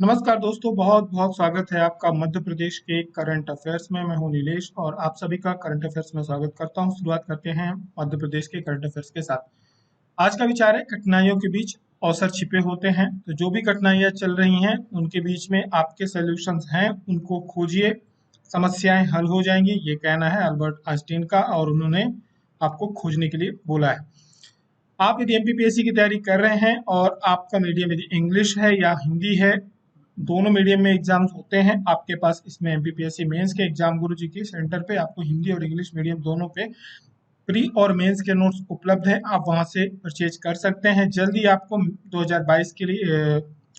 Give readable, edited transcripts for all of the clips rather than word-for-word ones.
नमस्कार दोस्तों, बहुत बहुत स्वागत है आपका मध्य प्रदेश के करंट अफेयर्स में। मैं हूं नीलेश और आप सभी का करंट अफेयर्स में स्वागत करता हूं। शुरुआत करते हैं मध्य प्रदेश के करंट अफेयर्स के साथ। आज का विचार है, कठिनाइयों के बीच अवसर छिपे होते हैं। तो जो भी कठिनाइयां चल रही हैं उनके बीच में आपके सॉल्यूशंस हैं, उनको खोजिए, समस्याएं हल हो जाएंगी। ये कहना है अल्बर्ट आइंस्टीन का और उन्होंने आपको खोजने के लिए बोला है। आप यदि एमपीपीएससी की तैयारी कर रहे हैं और आपका मीडियम यदि इंग्लिश है या हिंदी है, दोनों मीडियम में एग्जाम्स होते हैं आपके पास। इसमें एमपीपीएससी मेंस के एग्जाम गुरु जी के सेंटर पे आपको हिंदी और इंग्लिश मीडियम दोनों पे प्री और मेंस के नोट्स उपलब्ध हैं। आप वहां से परचेज कर सकते हैं। जल्दी आपको 2022 के लिए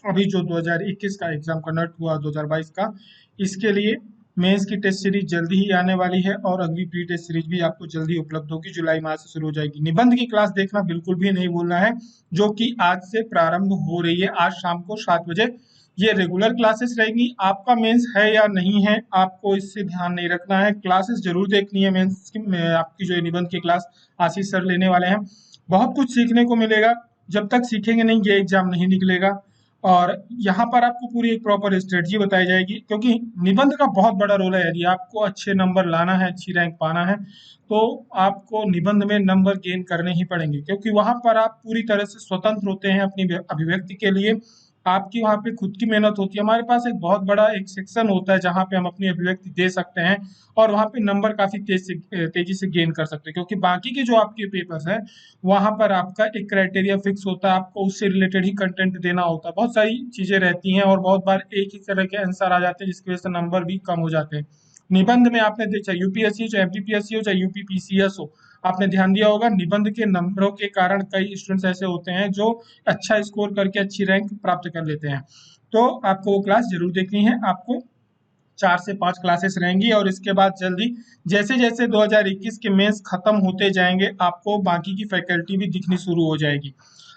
अभी जो 2021 का एग्जाम कंडक्ट हुआ 2022 का, इसके लिए मेंस की टेस्ट सीरीज जल्दी ही आने वाली है और अगली प्री टेस्ट सीरीज भी आपको जल्दी उपलब्ध होगी। जुलाई माह से शुरू हो जाएगी। निबंध की क्लास देखना बिल्कुल भी नहीं भूलना है, जो कि आज से प्रारंभ हो रही है। आज शाम को 7 बजे ये रेगुलर क्लासेस रहेंगी। आपका मेंस है या नहीं है, आपको इससे ध्यान नहीं रखना है। क्लासेस जरूर देखनी है मेंस की। आपकी जो निबंध की क्लास आशीष सर लेने वाले हैं, बहुत कुछ सीखने को मिलेगा। जब तक सीखेंगे नहीं, ये एग्जाम नहीं निकलेगा। और यहाँ पर आपको पूरी एक प्रॉपर स्ट्रेटजी बताई जाएगी, क्योंकि निबंध का बहुत बड़ा रोल है। यदि आपको अच्छे नंबर लाना है, अच्छी रैंक पाना है, तो आपको निबंध में नंबर गेन करने ही पड़ेंगे, क्योंकि वहां पर आप पूरी तरह से स्वतंत्र होते हैं अपनी अभिव्यक्ति के लिए। आपकी वहाँ पे खुद की मेहनत होती है। हमारे पास एक बहुत बड़ा एक सेक्शन होता है जहाँ पे हम अपनी अभिव्यक्ति दे सकते हैं और वहाँ पे नंबर काफी तेजी से गेन कर सकते हैं, क्योंकि बाकी के जो आपके पेपर्स हैं वहाँ पर आपका एक क्राइटेरिया फिक्स होता है। आपको उससे रिलेटेड ही कंटेंट देना होता है। बहुत सारी चीजें रहती हैं और बहुत बार एक ही तरह के आंसर आ जाते हैं, जिसकी वजह से नंबर भी कम हो जाते हैं। निबंध में आपने चाहे यूपीएससी हो, चाहे एमपीपीएससी हो, चाहे यूपीपीसीएस हो, आपने ध्यान दिया होगा निबंध के नंबरों के कारण कई स्टूडेंट्स ऐसे होते हैं जो अच्छा स्कोर करके अच्छी रैंक प्राप्त कर लेते हैं। तो आपको वो क्लास जरूर देखनी है। आपको 4 से 5 क्लासेस रहेंगी और इसके बाद जल्दी जैसे जैसे 2021 के मेंस खत्म होते जाएंगे, आपको बाकी की फैकल्टी भी दिखनी शुरू हो जाएगी।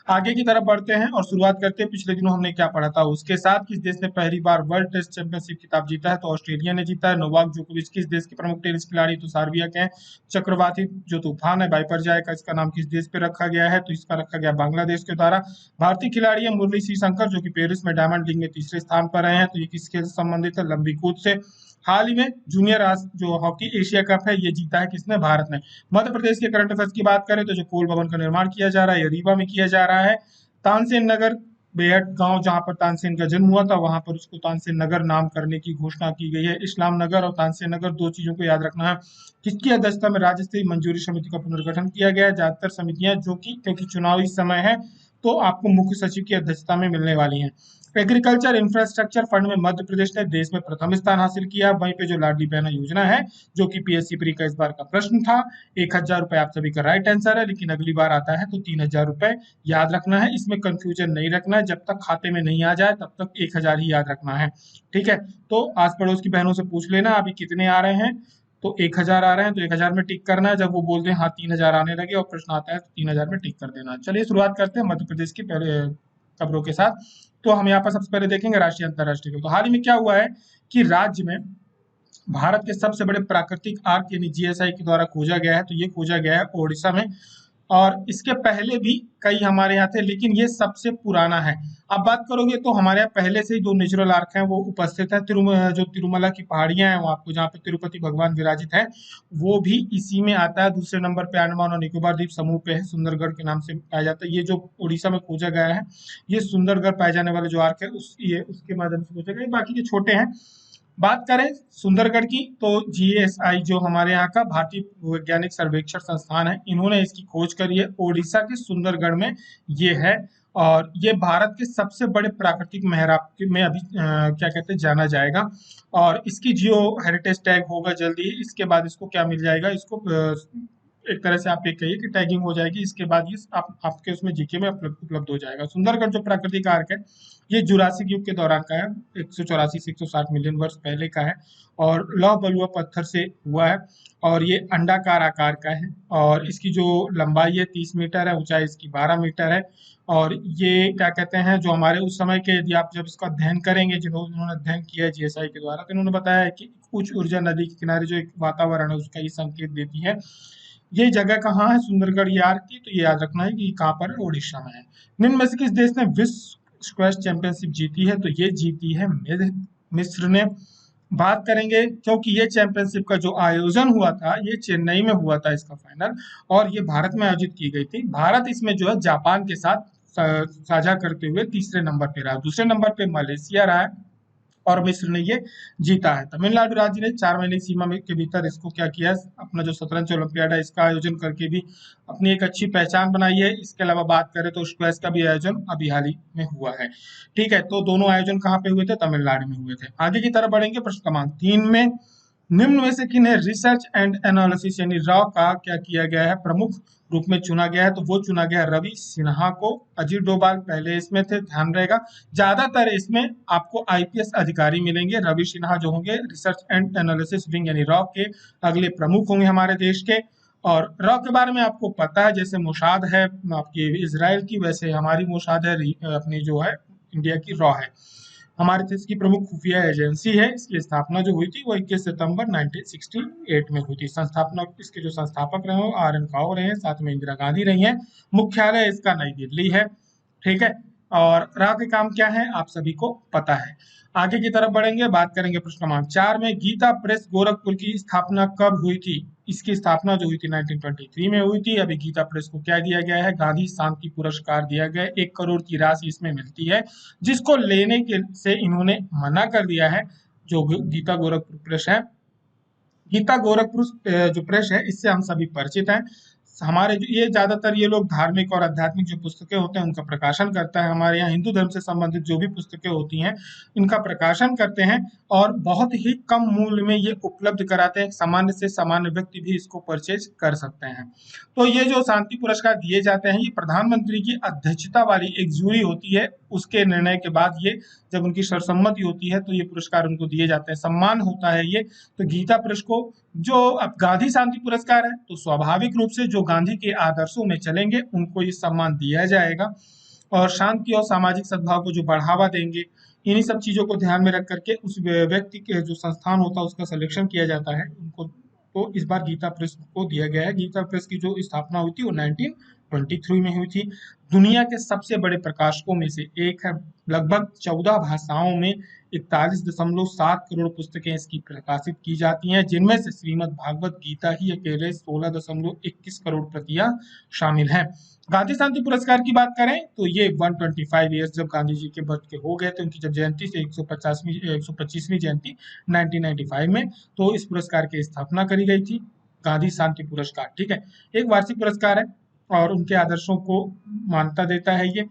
आगे की तरफ बढ़ते हैं और शुरुआत करते हैं पिछले दिनों हमने क्या पढ़ा था उसके साथ। किस देश ने पहली बार वर्ल्ड टेस्ट चैंपियनशिप खिताब जीता है? तो ऑस्ट्रेलिया ने जीता है। नोवाक जोकोविच किस देश के प्रमुख टेनिस खिलाड़ी? तो सार्बिया के हैं। चक्रवाती जो तूफान है बाइपरजाय का, इसका नाम किस देश पे रखा गया है? तो इसका रखा गया बांग्लादेश के द्वारा। भारतीय खिलाड़ी है मुरली श्री शंकर, जो कि पेरिस में डायमंड लीग में तीसरे स्थान पर रहे हैं। तो ये किस खेल से संबंधित है? लंबी कूद से। हाल ही में जूनियर जो हॉकी एशिया कप है, ये जीता है किसने? भारत ने। मध्य प्रदेश के करंट अफेयर्स की बात करें तो जो कोल भवन का निर्माण किया जा रहा है, ये रीवा में किया जा रहा है। तानसेन नगर बेहट गांव, जहां पर तानसेन का जन्म हुआ था, वहां पर उसको तानसेन नगर नाम करने की घोषणा की गई है। इस्लाम नगर और तानसेन नगर, दो चीजों को याद रखना है। किसकी अध्यक्षता में राज्य स्तरीय मंजूरी समिति का पुनर्गठन किया गया है? ज्यादातर समितियां जो कि क्योंकि चुनावी समय है, तो आपको मुख्य सचिव की अध्यक्षता में मिलने वाली हैं। एग्रीकल्चर इंफ्रास्ट्रक्चर फंड में मध्य प्रदेश ने देश में प्रथम स्थान हासिल किया। वहीं पे जो लाडली बहना योजना है, जो कि पीएससी प्री का इस बार का प्रश्न था, 1,000 रुपए आप सभी का राइट आंसर है, लेकिन अगली बार आता है तो 3,000 रुपए याद रखना है। इसमें कंफ्यूजन नहीं रखना है। जब तक खाते में नहीं आ जाए तब तक 1,000 ही याद रखना है। ठीक है? तो आस पड़ोस की बहनों से पूछ लेना अभी कितने आ रहे हैं। तो 1,000 आ रहे हैं तो 1,000 में टिक करना है। जब वो बोलते हैं हाँ 3,000 आने लगे और प्रश्न आता है तो 3,000 में टिक कर देना है। चलिए शुरुआत करते हैं मध्य प्रदेश की पहले खबरों के साथ। तो हम यहाँ पर सबसे पहले देखेंगे राष्ट्रीय अंतर्राष्ट्रीय। तो हाल ही में क्या हुआ है कि राज्य में भारत के सबसे बड़े प्राकृतिक आर्क यानी जीएसआई के द्वारा खोजा गया है। तो ये खोजा गया है ओडिशा में, और इसके पहले भी कई हमारे यहाँ थे, लेकिन ये सबसे पुराना है। अब बात करोगे तो हमारे यहाँ पहले से ही दो नेचुरल आर्क हैं, वो उपस्थित है। जो तिरुमला की पहाड़ियां हैं, वो आपको जहाँ पे तिरुपति भगवान विराजित है, वो भी इसी में आता है। दूसरे नंबर पे अंडमान और निकोबार द्वीप समूह पे है, सुंदरगढ़ के नाम से पाया जाता है। ये जो उड़ीसा में खोजा गया है, ये सुंदरगढ़ पाए जाने वाले जो आर्क है ये उसके माध्यम से खोजा गया। बाकी के छोटे हैं। बात करें सुंदरगढ़ की, तो जीएसआई जो हमारे यहाँ का भारतीय वैज्ञानिक सर्वेक्षण संस्थान है, इन्होंने इसकी खोज करी है। ओडिशा के सुंदरगढ़ में ये है और ये भारत के सबसे बड़े प्राकृतिक मेहराब में अभी क्या कहते हैं जाना जाएगा। और इसकी जियो हेरिटेज टैग होगा जल्दी ही। इसके बाद इसको क्या मिल जाएगा? इसको एक तरह से आप ये कहिए कि टैगिंग हो जाएगी। इसके बाद ये आपके उसमें जीके में उपलब्ध हो जाएगा। सुंदरगढ़ जो प्राकृतिक आर्क है, ये जुरासिक युग के दौरान का है। 184 से 160 मिलियन वर्ष पहले का है और लौह बलुआ पत्थर से हुआ है और ये अंडाकार आकार का है। और इसकी जो लंबाई है 30 मीटर है, ऊंचाई इसकी 12 मीटर है। और ये क्या कहते हैं, जो हमारे उस समय के, यदि आप जब इसका अध्ययन करेंगे, जिन्होंने अध्ययन किया है जीएसआई के द्वारा, तो इन्होंने बताया है कि उच्च ऊर्जा नदी के किनारे जो एक वातावरण है उसका ये संकेत देती है। ये जगह कहाँ है सुंदरगढ़ यार की? तो ये याद रखना है कि कहाँ पर है, उड़ीसा में है। निम्न में से किस देश ने विश्व स्क्वैश चैंपियनशिप जीती है तो ये जीती है मिस्र ने। बात करेंगे क्योंकि ये चैंपियनशिप का जो आयोजन हुआ था ये चेन्नई में हुआ था इसका फाइनल, और ये भारत में आयोजित की गई थी। भारत इसमें जो है जापान के साथ साझा करते हुए तीसरे नंबर पे रहा। दूसरे नंबर पे मलेशिया रहा है और मिस्र ने ये जीता है। तमिलनाडु राज्य ने 4 महीने की सीमा के भीतर इसको क्या किया, अपना जो शतरंज ओलंपियाड है इसका आयोजन करके भी अपनी एक अच्छी पहचान बनाई है। इसके अलावा बात करें तो स्क्वैश का भी आयोजन अभी हाल ही में हुआ है। ठीक है, तो दोनों आयोजन कहाँ पे हुए थे, तमिलनाडु में हुए थे। आगे की तरफ बढ़ेंगे, प्रश्न क्रमांक 3 में निम्न में से किन्हें रिसर्च एंड एनालिसिस यानी रॉ का क्या किया गया है, प्रमुख रूप में चुना गया है, तो वो चुना गया रवि सिन्हा को। अजीत डोभाल पहले इसमें थे, ध्यान रहेगा। ज्यादातर इसमें आपको आईपीएस अधिकारी मिलेंगे। रवि सिन्हा जो होंगे रिसर्च एंड एनालिसिस विंग यानी रॉ के अगले प्रमुख होंगे हमारे देश के। और रॉ के बारे में आपको पता है, जैसे मोसाद है आपकी इजराइल की, वैसे हमारी मोसाद है अपनी जो है इंडिया की रॉ है। हमारे देश की प्रमुख खुफिया एजेंसी है। इसकी स्थापना जो हुई थी वो 21 सितंबर 1968 में हुई थी। संस्थापना इसके जो संस्थापक रहे हो आर.एन. काओ रहे हैं, साथ में इंदिरा गांधी रही हैं। मुख्यालय इसका नई दिल्ली है। ठीक है, और रा के काम क्या है आप सभी को पता है। आगे की तरफ बढ़ेंगे, बात करेंगे प्रश्न क्रमांक 4 में गीता प्रेस गोरखपुर की स्थापना कब हुई थी। इसकी स्थापना जो हुई थी 1923 में हुई थी। अभी गीता प्रेस को क्या दिया गया है, गांधी शांति पुरस्कार दिया गया है। 1 करोड़ की राशि इसमें मिलती है, जिसको लेने के से इन्होंने मना कर दिया है। जो गीता गोरखपुर प्रेस है, गीता गोरखपुर जो प्रेस है इससे हम सभी परिचित हैं। हमारे जो ये ज्यादातर ये लोग धार्मिक और आध्यात्मिक जो पुस्तकें होते हैं उनका प्रकाशन करता है। हमारे यहाँ हिंदू धर्म से संबंधित जो भी पुस्तकें होती हैं इनका प्रकाशन करते हैं, और बहुत ही कम मूल्य में ये उपलब्ध कराते हैं। सामान्य से सामान्य व्यक्ति भी इसको परचेज कर सकते हैं। तो ये जो शांति पुरस्कार दिए जाते हैं ये प्रधानमंत्री की अध्यक्षता वाली एक जूरी होती है, उसके निर्णय के बाद ये जब उनकी सर्वसम्मति होती है तो ये पुरस्कार उनको दिए जाते हैं, सम्मान होता है ये। तो गीता प्रेस को जो अब गांधी शांति पुरस्कार है तो स्वाभाविक रूप से जो गांधी के आदर्शों में चलेंगे उनको ये सम्मान दिया जाएगा, और शांति और सामाजिक सद्भाव को जो बढ़ावा देंगे, इन्हीं सब चीजों को ध्यान में रख करके उस व्यक्ति के जो संस्थान होता है उसका सिलेक्शन किया जाता है उनको। तो इस बार गीता प्रेस को दिया गया है। गीता प्रेस की जो स्थापना हुई थी वो 1923 में हुई थी। दुनिया के सबसे बड़े प्रकाशकों में से एक है। लगभग 14 भाषाओं में 41.7 करोड़ पुस्तकें इसकी प्रकाशित की जाती हैं, जिनमें से श्रीमद् भागवत गीता ही अकेले 16.21 करोड़ प्रतियां शामिल हैं। गांधी शांति पुरस्कार की बात करें तो ये 125 ईयर्स जब गांधी जी के बर्थ के हो गए थे, उनकी जब जयंती से 125वीं जयंती 1995 में, तो इस पुरस्कार की स्थापना करी गई थी, गांधी शांति पुरस्कार। ठीक है, एक वार्षिक पुरस्कार है और उनके आदर्शों को मान्यता देता है ये।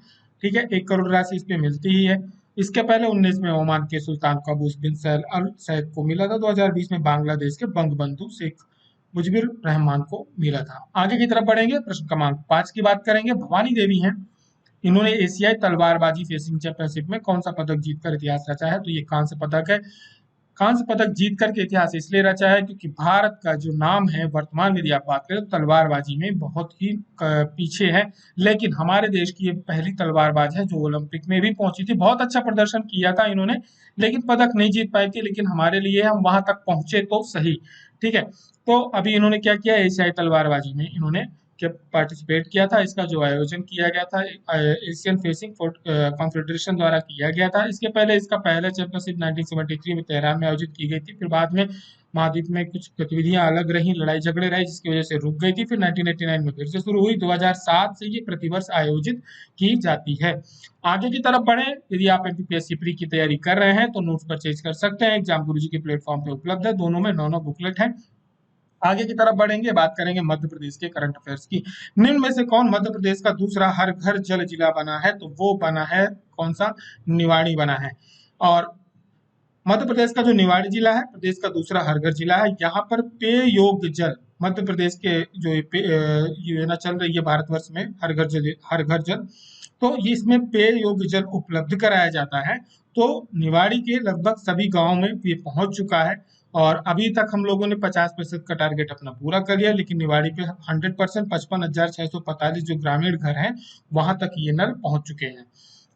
ठीक है, 1 करोड़ राशि इस पे मिलती ही है। इसके पहले 19 में ओमान के सुल्तान कबूस बिन अल सैद को मिला था। 2020 में बांग्लादेश के बंगबंधु शेख मुजिबुर रहमान को मिला था। आगे की तरफ बढ़ेंगे, प्रश्न क्रमांक 5 की बात करेंगे। भवानी देवी हैं, इन्होंने एशियाई तलवारबाजी फेंसिंग चैंपियनशिप में कौन सा पदक जीतकर इतिहास रचा है, तो ये कांस्य पदक है। कांस्य पदक जीत करके इतिहास इसलिए रचा है क्योंकि भारत का जो नाम है वर्तमान में यदि आप बात करें तो तलवारबाजी में बहुत ही पीछे है, लेकिन हमारे देश की ये पहली तलवारबाज है जो ओलंपिक में भी पहुंची थी। बहुत अच्छा प्रदर्शन किया था इन्होंने, लेकिन पदक नहीं जीत पाई थी, लेकिन हमारे लिए हम वहां तक पहुंचे तो सही। ठीक है, तो अभी इन्होंने क्या किया, एशियाई तलवारबाजी में इन्होंने पार्टिसिपेट किया था। इसका जो आयोजन किया गया था एशियन फेंसिंग कॉन्फेडरेशन द्वारा किया गया था। इसके पहले इसका पहला चैंपियनशिप 1973 में तेहरान में आयोजित की गई थी। फिर बाद में महाद्वीप में कुछ गतिविधियां अलग रही, लड़ाई झगड़े रहे, जिसकी वजह से रुक गई थी। फिर 1989 में फिर से शुरू हुई। 2007 से ये प्रतिवर्ष आयोजित की जाती है। आगे की तरफ बढ़े, यदि आप एमपीपीएससी प्री की तैयारी कर रहे हैं तो नोट्स परचेज कर सकते हैं, एग्जाम गुरुजी के प्लेटफॉर्म पे उपलब्ध है। दोनों में 9 बुकलेट है। आगे की तरफ बढ़ेंगे, बात करेंगे मध्य प्रदेश के करंट अफेयर्स की। निम्न में से कौन मध्य प्रदेश का दूसरा हर घर जल जिला बना है, तो वो बना है कौन सा, निवाड़ी बना है। और मध्य प्रदेश का जो निवाड़ी जिला है प्रदेश का दूसरा हर घर जिला है। यहाँ पर पेय योग्य जल मध्य प्रदेश के जो योजना चल रही है भारतवर्ष में हर घर जल, तो ये इसमें पेय योग्य जल उपलब्ध कराया जाता है। तो निवाड़ी के लगभग सभी गांवों में ये पहुंच चुका है, और अभी तक हम लोगों ने 50% का टारगेट अपना पूरा कर लिया, लेकिन निवाड़ी पे 100% 55,645 जो ग्रामीण घर हैं वहां तक ये नल पहुंच चुके हैं।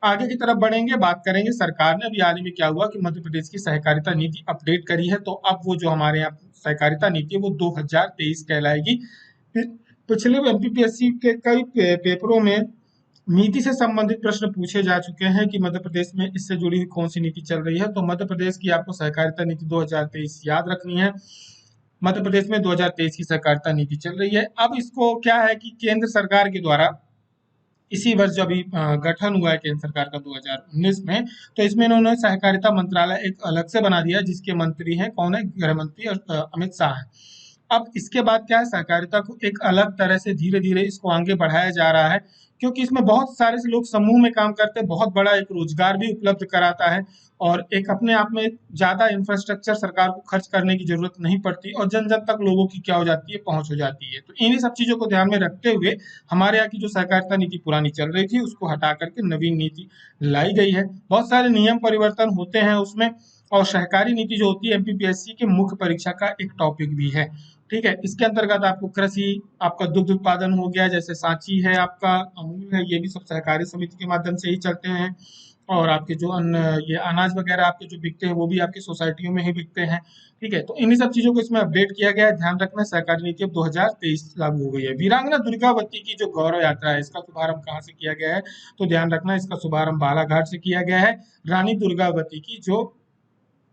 आगे की तरफ बढ़ेंगे, बात करेंगे सरकार ने अभी हाल ही में क्या हुआ कि मध्य प्रदेश की सहकारिता नीति अपडेट करी है। तो अब वो जो हमारे यहाँ सहकारिता नीति है वो 2023 कहलाएगी। पिछले एमपीपीएससी के कई पेपरों में नीति से संबंधित प्रश्न पूछे जा चुके हैं कि मध्य प्रदेश में इससे जुड़ी हुई कौन सी नीति चल रही है। तो मध्य प्रदेश की आपको सहकारिता नीति 2023 याद रखनी है। मध्य प्रदेश में 2023 की सहकारिता नीति चल रही है। अब इसको क्या है कि केंद्र सरकार के द्वारा इसी वर्ष जो अभी गठन हुआ है केंद्र सरकार का 2019 में, तो इसमें इन्होंने सहकारिता मंत्रालय एक अलग से बना दिया, जिसके मंत्री हैं कौन है, गृह मंत्री अमित शाह है। अब इसके बाद क्या है, सहकारिता को एक अलग तरह से धीरे धीरे इसको आगे बढ़ाया जा रहा है, क्योंकि इसमें बहुत सारे लोग समूह में काम करते हैं, बहुत बड़ा एक रोजगार भी उपलब्ध कराता है, और एक अपने आप में ज्यादा इंफ्रास्ट्रक्चर सरकार को खर्च करने की जरूरत नहीं पड़ती, और जन जन तक लोगों की क्या हो जाती है, पहुंच हो जाती है। तो इन्हीं सब चीजों को ध्यान में रखते हुए हमारे यहाँ की जो सहकारिता नीति पुरानी चल रही थी उसको हटा करके नवीन नीति लाई गई है। बहुत सारे नियम परिवर्तन होते हैं उसमें, और सहकारी नीति जो होती है एमपीपीएससी के मुख्य परीक्षा का एक टॉपिक भी है। ठीक है, इसके अंतर्गत आपको कृषि, आपका दुग्ध उत्पादन हो गया, जैसे सांची है, आपका अमूल है, ये भी सब सहकारी समिति के माध्यम से ही चलते हैं। और आपके जो अन्न, ये अनाज वगैरह आपके जो बिकते हैं वो भी आपकी सोसाइटियों में ही बिकते हैं। ठीक है, तो इन्हीं सब चीजों को इसमें अपडेट किया गया है। ध्यान रखना, सहकारी नीति अब 2023 लागू हो गई है। वीरांगना दुर्गावती की जो गौरव यात्रा है, इसका शुभारंभ कहाँ से किया गया है, तो ध्यान रखना इसका शुभारंभ बालाघाट से किया गया है। रानी दुर्गावती की जो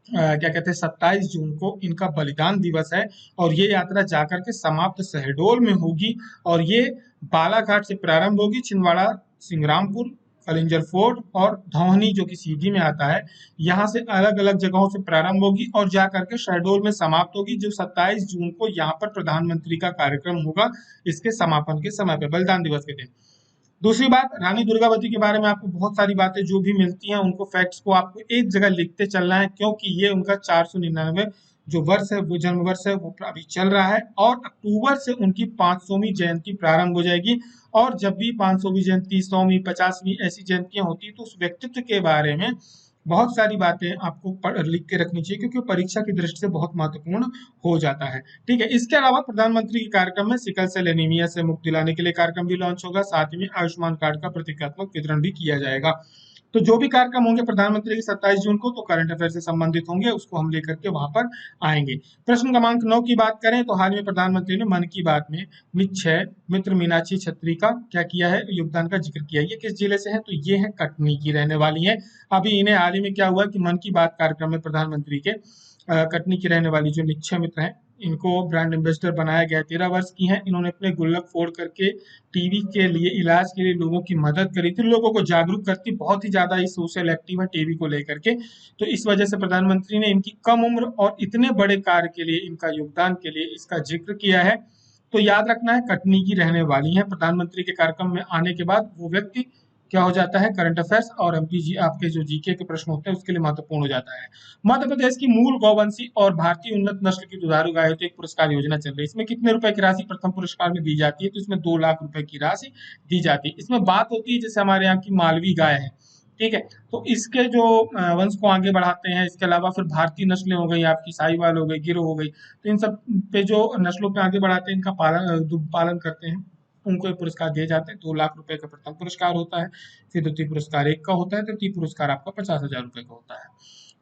क्या कहते हैं 27 जून को इनका बलिदान दिवस है, और ये यात्रा जाकर के समाप्त शहडोल में होगी, और ये बालाघाट से प्रारंभ होगी, छिंदवाड़ा, सिंग्रामपुर, कलिंजर फोर्ट और धौहनी जो कि सीधी में आता है, यहाँ से अलग अलग जगहों से प्रारंभ होगी और जा करके शहडोल में समाप्त होगी, जो 27 जून को यहाँ पर प्रधानमंत्री का कार्यक्रम होगा इसके समापन के समय पे, बलिदान दिवस के दिन। दूसरी बात, रानी दुर्गावती के बारे में आपको बहुत सारी बातें जो भी मिलती हैं, उनको फैक्ट्स को आपको एक जगह लिखते चलना है, क्योंकि ये उनका 499 जो वर्ष है, वो जन्म वर्ष है, वो अभी चल रहा है, और अक्टूबर से उनकी 500वीं जयंती प्रारंभ हो जाएगी। और जब भी 500वीं जयंती, 100वीं, 50वीं ऐसी जयंतियां होती है, तो उस व्यक्तित्व के बारे में बहुत सारी बातें आपको लिख के रखनी चाहिए, क्योंकि परीक्षा की दृष्टि से बहुत महत्वपूर्ण हो जाता है। ठीक है, इसके अलावा प्रधानमंत्री के कार्यक्रम में सिकल सेल एनीमिया से मुक्ति दिलाने के लिए कार्यक्रम भी लॉन्च होगा, साथ ही में आयुष्मान कार्ड का प्रतीकात्मक वितरण भी किया जाएगा। तो जो भी कार्यक्रम होंगे प्रधानमंत्री की 27 जून को, तो करंट अफेयर से संबंधित होंगे, उसको हम लेकर के वहां पर आएंगे। प्रश्न क्रमांक 9 की बात करें तो हाल में प्रधानमंत्री ने मन की बात में निक्षय मित्र मीनाक्षी छत्री का क्या किया है, योगदान का जिक्र किया है। ये किस जिले से है, तो ये है कटनी की रहने वाली है। अभी इन्हें हाल ही में क्या हुआ कि मन की बात कार्यक्रम में प्रधानमंत्री के कटनी की रहने वाली जो निक्षय मित्र हैं, इनको ब्रांड एम्बेसडर बनाया गया। 13 वर्ष की हैं, इन्होंने अपने गुल्लक फोड़ करके टीबी के लिए, इलाज के लिए लोगों की मदद करी थी, लोगों को जागरूक करती, बहुत ही ज्यादा ही सोशल एक्टिव है टीबी को लेकर के। तो इस वजह से प्रधानमंत्री ने इनकी कम उम्र और इतने बड़े कार्य के लिए, इनका योगदान के लिए इसका जिक्र किया है। तो याद रखना है, कटनी की रहने वाली है। प्रधानमंत्री के कार्यक्रम में आने के बाद वो व्यक्ति क्या हो जाता है, करंट अफेयर्स और एमपीजी आपके जो जीके के प्रश्न होते हैं उसके लिए महत्वपूर्ण हो जाता है। मध्य प्रदेश की मूल गौवंशी और भारतीय उन्नत नस्ल की दुधारू गाय हेतु एक पुरस्कार योजना चल रही है। इसमें कितने रुपए की राशि प्रथम पुरस्कार में दी जाती है, तो इसमें 2 लाख रुपए की राशि दी जाती है। इसमें बात होती है जैसे हमारे यहाँ की मालवी गाय है, ठीक है, तो इसके जो वंश को आगे बढ़ाते हैं। इसके अलावा फिर भारतीय नस्लें हो गई, आपकी साहिवाल हो गई, गिर हो गई, तो इन सब पे जो नस्लों पे आगे बढ़ाते हैं, इनका दुग्ध पालन करते हैं, उनको ये पुरस्कार दिए जाते हैं। 2 लाख रुपए का प्रथम पुरस्कार होता है, फिर द्वितीय पुरस्कार 1 का होता है, तृतीय पुरस्कार आपका 50,000 रुपए का होता है।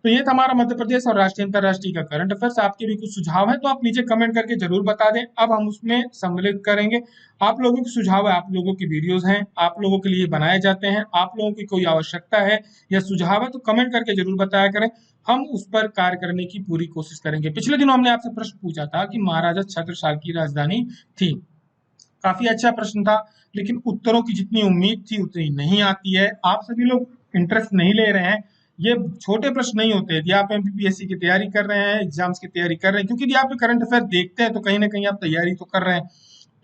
तो ये था हमारा मध्य प्रदेश और राष्ट्रीय अंतरराष्ट्रीय का करंट अफेयर्स। आपके भी कुछ सुझाव है तो आप नीचे कमेंट करके जरूर बता दें, अब हम उसमें सम्मिलित करेंगे। आप लोगों के सुझाव है, आप लोगों की वीडियोस हैं, आप लोगों के लिए बनाए जाते हैं, आप लोगों की कोई आवश्यकता है या सुझाव है तो कमेंट करके जरूर बताया करें, हम उस पर कार्य करने की पूरी कोशिश करेंगे। पिछले दिनों हमने आपसे प्रश्न पूछा था कि महाराजा छत्रसाल की राजधानी थी, काफी अच्छा प्रश्न था, लेकिन उत्तरों की जितनी उम्मीद थी उतनी नहीं आती है। आप सभी लोग इंटरेस्ट नहीं ले रहे हैं, ये छोटे प्रश्न नहीं होते। यदि आप एमपीपीएससी की तैयारी कर रहे हैं, एग्जाम्स की तैयारी कर रहे हैं, क्योंकि यदि आप करंट अफेयर देखते हैं तो कहीं ना कहीं आप तैयारी तो कर रहे हैं,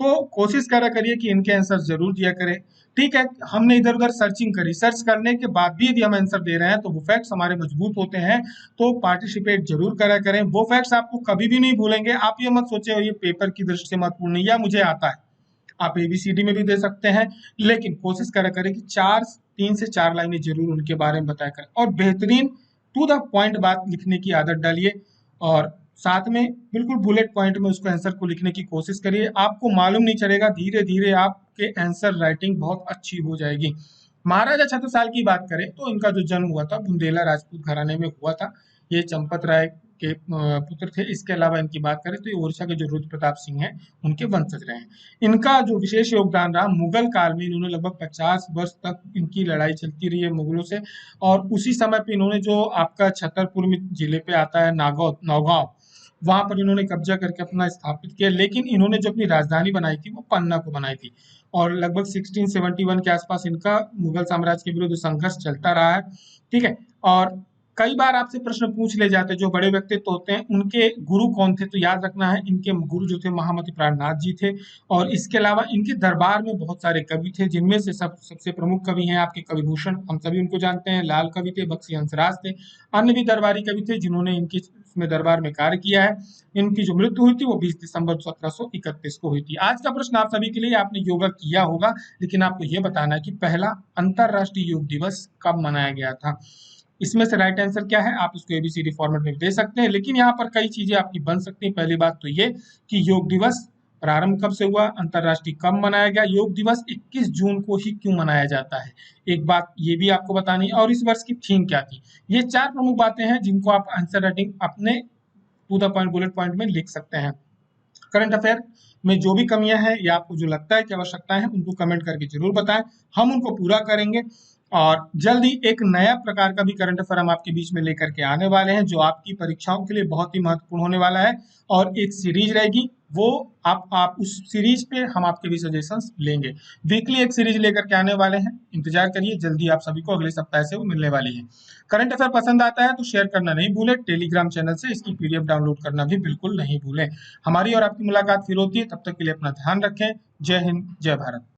तो कोशिश करा करिए कि इनके आंसर जरूर दिया करें। ठीक है, हमने इधर उधर सर्चिंग करी, सर्च करने के बाद भी यदि हम आंसर दे रहे हैं तो वो फैक्ट्स हमारे मजबूत होते हैं, तो पार्टिसिपेट जरूर करा करें। वो फैक्ट्स आपको कभी भी नहीं भूलेंगे। आप ये मत सोचे ये पेपर की दृष्टि से महत्वपूर्ण नहीं, या मुझे आता है, आप एबीसीडी में भी दे सकते हैं, लेकिन कोशिश करा करें कि 3 से 4 लाइनें जरूर उनके बारे में बताया करें, और बेहतरीन टू द पॉइंट बात लिखने की आदत डालिए, और साथ में बिल्कुल बुलेट पॉइंट में उसको आंसर को लिखने की कोशिश करिए। आपको मालूम नहीं चलेगा, धीरे धीरे आपके आंसर राइटिंग बहुत अच्छी हो जाएगी। महाराजा छत्रसाल की बात करें तो इनका जो जन्म हुआ था बुंदेला राजपूत घराने में हुआ था। ये चंपत राय के पुत्र थे। इसके अलावा इनकी बात करें तो ये ओरछा के जो रुद्र प्रताप सिंह हैं उनके वंशज रहे हैं। इनका जो विशेष योगदान रहा मुगल काल में, इन्होंने लगभग 50 वर्ष तक इनकी लड़ाई चलती रही है मुगलों से। और उसी समय पे इन्होंने जो आपका छतरपुर में जिले पे आता है नागौर नौगांव, वहां पर इन्होंने कब्जा करके अपना स्थापित किया। लेकिन इन्होंने जो अपनी राजधानी बनाई थी वो पन्ना को बनाई थी। और लगभग 1671 के आसपास इनका मुगल साम्राज्य के विरुद्ध संघर्ष चलता रहा है। ठीक है। और कई बार आपसे प्रश्न पूछ ले जाते हैं, जो बड़े व्यक्तित्व होते हैं उनके गुरु कौन थे, तो याद रखना है इनके गुरु जो थे महामति प्राणनाथ जी थे। और इसके अलावा इनके दरबार में बहुत सारे कवि थे, जिनमें से सबसे प्रमुख कवि हैं आपके कविभूषण, हम सभी उनको जानते हैं, लाल कवि थे, बख्शी हंसराज थे। अन्य भी दरबारी कवि थे जिन्होंने इनकी इसमें दरबार में कार्य किया है। इनकी जो मृत्यु हुई थी वो 20 दिसंबर 1731 को हुई थी। आज का प्रश्न आप सभी के लिए, आपने योगा किया होगा लेकिन आपको ये बताना है कि पहला अंतरराष्ट्रीय योग दिवस कब मनाया गया था। इसमें से राइट आंसर क्या है, आप इसको एबीसीडी फॉर्मेट में दे सकते हैं, लेकिन यहाँ पर कई चीजें आपकी बन सकती हैं। पहली बात तो ये कि योग दिवस प्रारंभ कब से हुआ, अंतरराष्ट्रीय कब मनाया गया, योग दिवस 21 जून को ही क्यों मनाया जाता है, एक बात ये भी आपको बतानी है, और इस वर्ष की थीम क्या थी। ये 4 प्रमुख बातें हैं जिनको आप आंसर राइटिंग अपने to the point bullet point में लिख सकते हैं। करंट अफेयर में जो भी कमियां हैं या आपको जो लगता है कि आवश्यकताएं हैं उनको कमेंट करके जरूर बताएं, हम उनको पूरा करेंगे। और जल्द ही एक नया प्रकार का भी करंट अफेयर हम आपके बीच में लेकर के आने वाले हैं, जो आपकी परीक्षाओं के लिए बहुत ही महत्वपूर्ण होने वाला है। और एक सीरीज रहेगी, वो आप उस सीरीज पे हम आपके भी सजेशंस लेंगे। वीकली एक सीरीज लेकर के आने वाले हैं, इंतजार करिए, जल्दी आप सभी को अगले सप्ताह से वो मिलने वाली है। करंट अफेयर पसंद आता है तो शेयर करना नहीं भूलें, टेलीग्राम चैनल से इसकी पीडीएफ डाउनलोड करना भी बिल्कुल नहीं भूलें। हमारी और आपकी मुलाकात फिर होती है, तब तक के लिए अपना ध्यान रखें। जय हिंद, जय भारत।